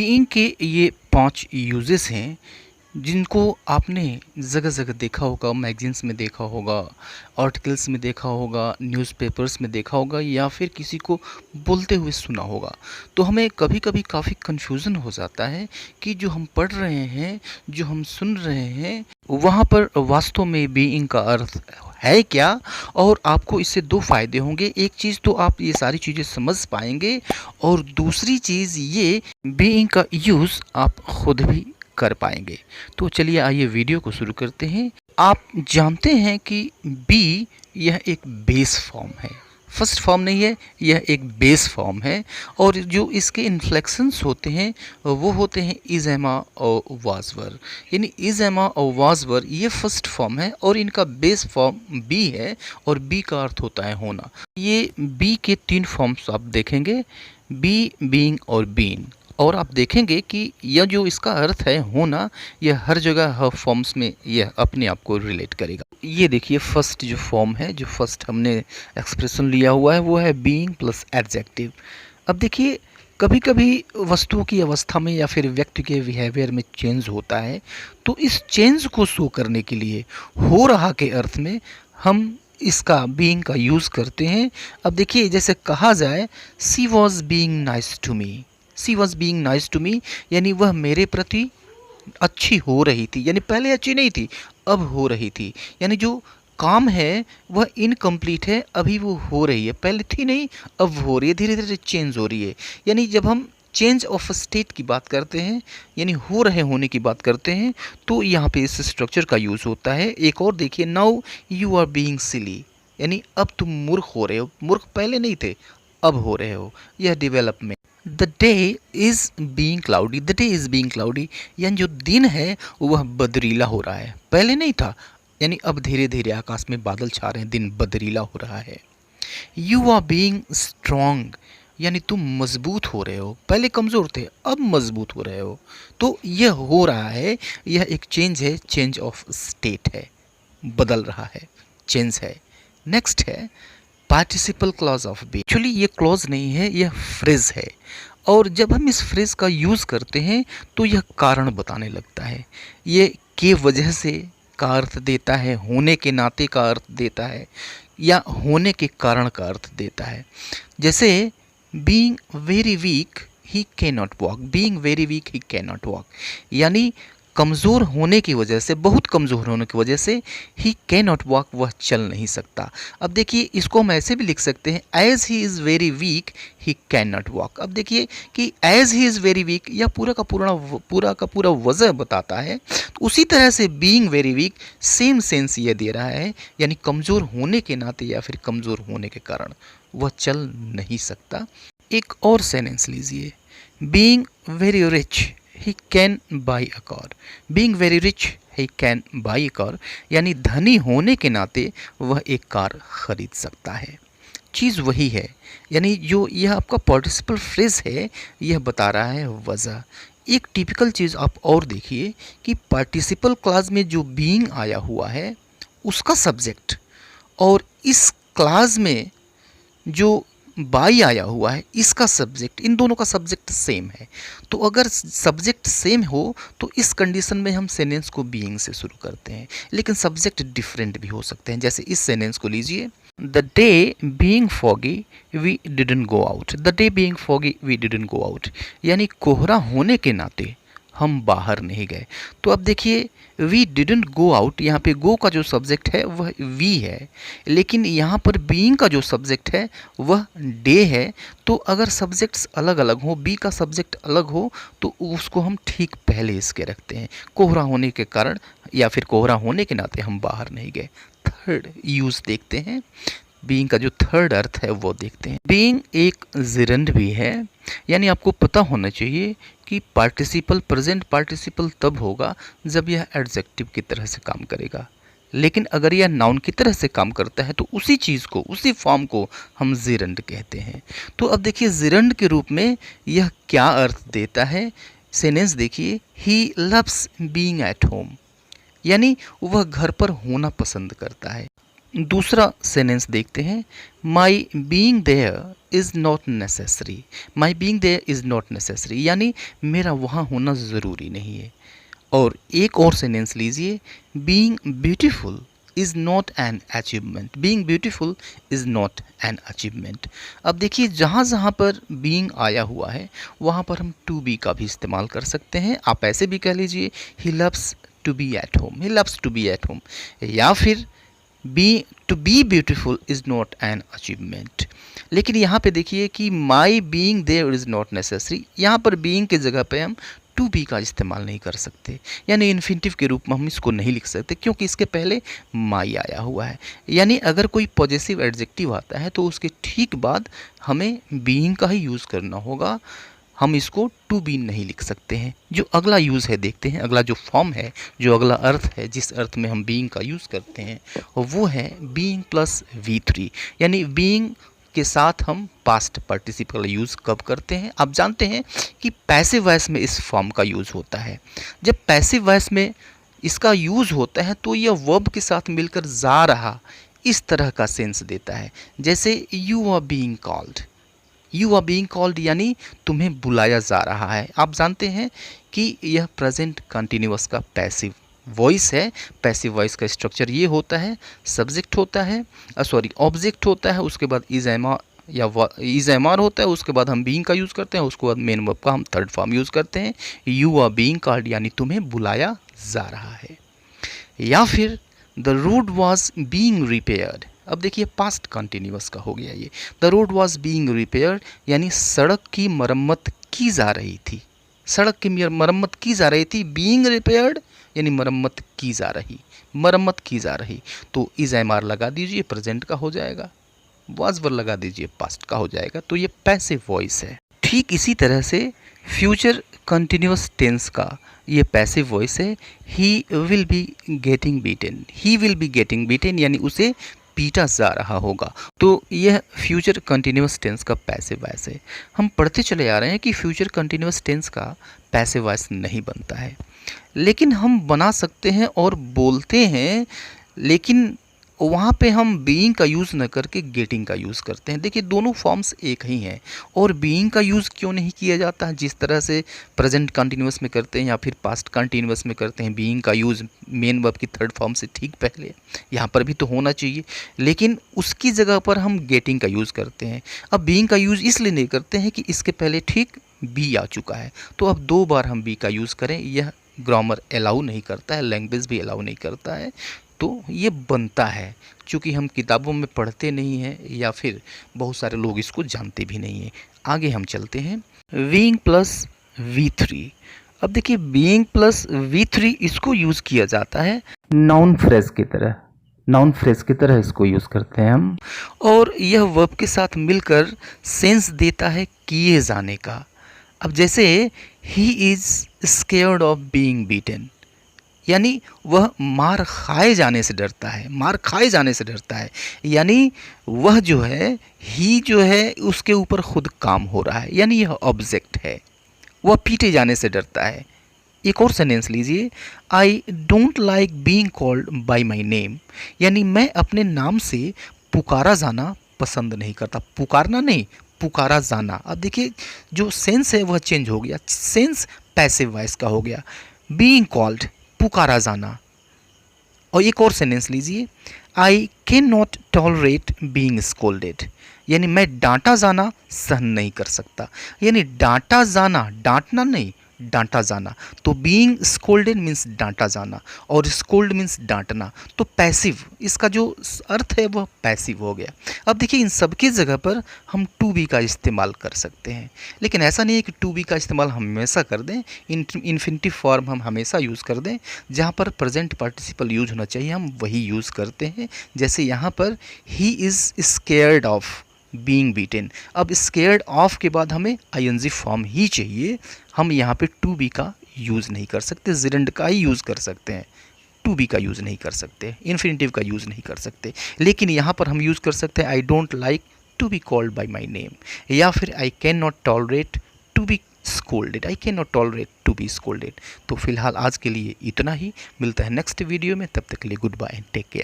Being के ये 5 uses हैं जिनको आपने जगह जगह देखा होगा, मैगजीन्स में देखा होगा, आर्टिकल्स में देखा होगा, न्यूज़पेपर्स में देखा होगा या फिर किसी को बोलते हुए सुना होगा। तो हमें कभी कभी काफ़ी कन्फ्यूज़न हो जाता है कि जो हम पढ़ रहे हैं, जो हम सुन रहे हैं, वहाँ पर वास्तव में बीइंग का अर्थ है क्या। और आपको इससे दो फायदे होंगे। एक चीज़ तो आप ये सारी चीज़ें समझ पाएंगे और दूसरी चीज़ ये बीइंग का यूज़ आप खुद भी कर पाएंगे। तो चलिए आइए वीडियो को शुरू करते हैं। आप जानते हैं कि बी यह एक बेस फॉर्म है, फर्स्ट फॉर्म नहीं है, यह एक बेस फॉर्म है। और जो इसके इन्फ्लेक्शंस होते हैं वो होते हैं इज एमा और वाजवर। यानी इज एमा और वाजवर ये फर्स्ट फॉर्म है और इनका बेस फॉर्म बी है और बी का अर्थ होता है होना। ये बी के 3 फॉर्म्स आप देखेंगे, बी, बीइंग और बीन। और आप देखेंगे कि यह जो इसका अर्थ है होना, यह हर जगह हर फॉर्म्स में यह अपने आप को रिलेट करेगा। ये देखिए फर्स्ट जो फॉर्म है, जो फर्स्ट हमने एक्सप्रेशन लिया हुआ है वो है बीइंग प्लस एडजेक्टिव। अब देखिए कभी कभी वस्तुओं की अवस्था में या फिर व्यक्ति के बिहेवियर में चेंज होता है, तो इस चेंज को शो करने के लिए हो रहा के अर्थ में हम इसका बीइंग का यूज़ करते हैं। अब देखिए जैसे कहा जाए she was being nice to me, she was being nice to me यानी वह मेरे प्रति अच्छी हो रही थी, यानी पहले अच्छी नहीं थी अब हो रही थी। यानी जो काम है वह इनकम्प्लीट है, अभी वो हो रही है, पहले थी नहीं अब हो रही है, धीरे धीरे चेंज हो रही है। यानी जब हम चेंज ऑफ स्टेट की बात करते हैं यानी हो रहे होने की बात करते हैं तो यहाँ पे इस स्ट्रक्चर का यूज़ होता है। एक और देखिए, नाउ यू आर बीइंग सिली यानी अब तुम मूर्ख हो रहे हो, मूर्ख पहले नहीं थे अब हो रहे हो, यह development. The day is being cloudy, the day is being cloudy यानी जो दिन है वह बदरीला हो रहा है, पहले नहीं था, यानी अब धीरे धीरे आकाश में बादल छा रहे हैं, दिन बदरीला हो रहा है। यू आर बीइंग स्ट्रॉन्ग यानी तुम मजबूत हो रहे हो, पहले कमज़ोर थे अब मजबूत हो रहे हो। तो यह हो रहा है, यह एक चेंज है, चेंज ऑफ स्टेट है, बदल रहा है, चेंज है। नेक्स्ट है participle clause of B. Actually ये क्लॉज नहीं है, यह फ्रेज है। और जब हम इस फ्रेज का यूज़ करते हैं तो यह कारण बताने लगता है। ये के वजह से का अर्थ देता है, होने के नाते का अर्थ देता है या होने के कारण का अर्थ देता है। जैसे being very weak he can not walk, being very weak he can not walk यानी कमज़ोर होने की वजह से, बहुत कमज़ोर होने की वजह से ही कैन नॉट वॉक, वह चल नहीं सकता। अब देखिए इसको हम ऐसे भी लिख सकते हैं, as he is very weak he can not walk. अब देखिए कि as he is very weak या पूरा का पूरा वजह बताता है। तो उसी तरह से being very weak same sense ये दे रहा है, यानी कमज़ोर होने के नाते या फिर कमज़ोर होने के कारण वह चल नहीं सकता। एक और सेंटेंस लीजिए, being very rich he can buy a car, being very rich he can buy a car यानी धनी होने के नाते वह एक कार खरीद सकता है। चीज़ वही है, यानी जो यह आपका पार्टिसिपल फ्रेज है यह बता रहा है वजह। एक टिपिकल चीज़ आप और देखिए कि पार्टिसिपल क्लास में जो बीइंग आया हुआ है उसका सब्जेक्ट और इस क्लास में जो बाई आया हुआ है इसका सब्जेक्ट, इन दोनों का सब्जेक्ट सेम है। तो अगर सब्जेक्ट सेम हो तो इस कंडीशन में हम सेंटेंस को बीइंग से शुरू करते हैं, लेकिन सब्जेक्ट डिफरेंट भी हो सकते हैं। जैसे इस सेंटेंस को लीजिए, the day being foggy we didn't go out, the day being foggy we didn't go out यानी कोहरा होने के नाते हम बाहर नहीं गए। तो अब देखिए वी डिडंट गो आउट, यहाँ पे गो का जो सब्जेक्ट है वह वी है, लेकिन यहाँ पर बीइंग का जो सब्जेक्ट है वह डे है। तो अगर सब्जेक्ट्स अलग अलग हो, बी का सब्जेक्ट अलग हो तो उसको हम ठीक पहले इसके रखते हैं, कोहरा होने के कारण या फिर कोहरा होने के नाते हम बाहर नहीं गए। थर्ड यूज़ देखते हैं, बीइंग का जो थर्ड अर्थ है वो देखते हैं। बीइंग एक जिरंड भी है, यानी आपको पता होना चाहिए कि पार्टिसिपल, प्रेजेंट पार्टिसिपल तब होगा जब यह एडजेक्टिव की तरह से काम करेगा, लेकिन अगर यह नाउन की तरह से काम करता है तो उसी चीज़ को, उसी फॉर्म को हम जिरंड कहते हैं। तो अब देखिए जिरंड के रूप में यह क्या अर्थ देता है। सेंटेंस देखिए, he loves being at home यानी वह घर पर होना पसंद करता है। दूसरा सेंटेंस देखते हैं, my being there is not necessary, my being there is not necessary, यानी मेरा वहाँ होना ज़रूरी नहीं है। और एक और सेंटेंस लीजिए, being beautiful is not an achievement, being beautiful is not an achievement. अब देखिए जहाँ जहाँ पर बीइंग आया हुआ है वहाँ पर हम टू बी का भी इस्तेमाल कर सकते हैं। आप ऐसे भी कह लीजिए, he loves to be at home, he loves to be at home, या फिर be to be beautiful is not an achievement. लेकिन यहाँ पे देखिए कि my being there is not necessary, यहाँ पर बीइंग के जगह पे हम टू बी का इस्तेमाल नहीं कर सकते, यानी इन्फिनिटिव के रूप में हम इसको नहीं लिख सकते क्योंकि इसके पहले माई आया हुआ है। यानी अगर कोई पॉजिटिव एडजेक्टिव आता है तो उसके ठीक बाद हमें बीइंग का ही यूज़ करना होगा, हम इसको टू बी नहीं लिख सकते हैं। जो अगला यूज़ है देखते हैं, अगला जो फॉर्म है, जो अगला अर्थ है जिस अर्थ में हम बीइंग का यूज़ करते हैं वो है बीइंग प्लस V3, यानी बीइंग के साथ हम पास्ट पार्टिसिपल यूज़ कब करते हैं। आप जानते हैं कि पैसिव वॉइस में इस फॉर्म का यूज़ होता है। जब पैसिव वॉइस में इसका यूज़ होता है तो यह वर्ब के साथ मिलकर जा रहा इस तरह का सेंस देता है। जैसे you are being called, you are being called यानी तुम्हें बुलाया जा रहा है। आप जानते हैं कि यह प्रेजेंट कंटिन्यूअस का पैसिव वॉइस है। पैसिव वॉइस का स्ट्रक्चर ये होता है, सब्जेक्ट होता है, ऑब्जेक्ट होता है, उसके बाद इज एम आर या इज एम आर होता है, उसके बाद हम बीइंग का यूज़ करते हैं, उसके बाद मेन वर्ब का हम थर्ड फॉर्म यूज़ करते हैं। यू आर बीइंग कॉल्ड यानी तुम्हें बुलाया जा रहा है। या फिर the road was being repaired, अब देखिए पास्ट कंटिन्यूअस का हो गया ये। The road was being repaired यानी सड़क की मरम्मत की जा रही थी, सड़क की मरम्मत की जा रही थी। बीइंग रिपेयर्ड यानी मरम्मत की जा रही, मरम्मत की जा रही, तो इज एम आर लगा दीजिए, प्रेजेंट का हो जाएगा, वॉज वर लगा दीजिए, पास्ट का हो जाएगा। तो ये पैसिव वॉइस है। ठीक इसी तरह से फ्यूचर कंटिन्यूअस टेंस का ये पैसिव वॉइस है। He will be getting beaten, he will be getting beaten यानी उसे पीटा जा रहा होगा। तो यह फ्यूचर कंटिन्यूअस टेंस का पैसिव वॉइस है। हम पढ़ते चले आ रहे हैं कि फ्यूचर कंटिन्यूअस टेंस का पैसिव वॉइस नहीं बनता है, लेकिन हम बना सकते हैं और बोलते हैं, लेकिन वहाँ पे हम बीइंग का यूज़ न करके गेटिंग का यूज़ करते हैं। देखिए दोनों फॉर्म्स एक ही हैं, और बीइंग का यूज़ क्यों नहीं किया जाता है जिस तरह से प्रेजेंट कंटिन्यूअस में करते हैं या फिर पास्ट कंटिन्यूअस में करते हैं। बीइंग का यूज़ मेन वर्ब की थर्ड फॉर्म से ठीक पहले, यहाँ पर भी तो होना चाहिए, लेकिन उसकी जगह पर हम गेटिंग का यूज़ करते हैं। अब बीइंग का यूज़ इसलिए नहीं करते हैं कि इसके पहले ठीक बी आ चुका है, तो अब दो बार हम बी का यूज़ करें, यह ग्रामर अलाउ नहीं करता है, लैंग्वेज भी अलाउ नहीं करता है। तो ये बनता है, चूँकि हम किताबों में पढ़ते नहीं हैं या फिर बहुत सारे लोग इसको जानते भी नहीं हैं। आगे हम चलते हैं, बीइंग प्लस V3। अब देखिए बीइंग प्लस V3 इसको यूज़ किया जाता है नाउन फ्रेज की तरह, नाउन फ्रेज की तरह इसको यूज़ करते हैं हम, और यह वर्ब के साथ मिलकर सेंस देता है किए जाने का। अब जैसे he is scared of being beaten, यानी वह मार खाए जाने से डरता है, मार खाए जाने से डरता है, यानी वह जो है, ही जो है उसके ऊपर खुद काम हो रहा है, यानी यह ऑब्जेक्ट है, वह पीटे जाने से डरता है। एक और सेंटेंस लीजिए, आई don't like being called by my name, यानी मैं अपने नाम से पुकारा जाना पसंद नहीं करता। पुकारना नहीं, पुकारा जाना। अब देखिए जो सेंस है वह चेंज हो गया, सेंस पैसिव वॉइस का हो गया। बीइंग कॉल्ड पुकारा जाना। और एक और सेंटेंस लीजिए, आई can not tolerate being scolded, यानी मैं डांटा जाना सहन नहीं कर सकता, यानी डांटा जाना, डांटना नहीं, डांटा जाना। तो बीइंग स्कोल्डेड मीन्स डांटा जाना, और स्कोल्ड मीन्स डांटना। तो पैसिव, इसका जो अर्थ है वह पैसिव हो गया। अब देखिए इन सब की जगह पर हम टू बी का इस्तेमाल कर सकते हैं, लेकिन ऐसा नहीं है कि टू बी का इस्तेमाल हमेशा कर दें, इन्फिनिटिव फॉर्म हम हमेशा यूज़ कर दें। जहाँ पर प्रेजेंट पार्टिसिपल यूज होना चाहिए हम वही यूज़ करते हैं। जैसे यहाँ पर he is scared of being beaten, अब स्केयर्ड ऑफ के बाद हमें आईएनजी फॉर्म ही चाहिए, हम यहाँ पे टू बी का यूज़ नहीं कर सकते, जिरंड का ही यूज़ कर सकते हैं, टू बी का यूज़ नहीं कर सकते, इन्फिनिटिव का यूज़ नहीं कर सकते। लेकिन यहाँ पर हम यूज़ कर सकते हैं I don't like to be called by my name, या फिर I can not tolerate to be scolded, I can not tolerate to be scolded. तो फिलहाल आज के लिए इतना ही, मिलता है नेक्स्ट वीडियो में, तब तक के लिए goodbye and take care.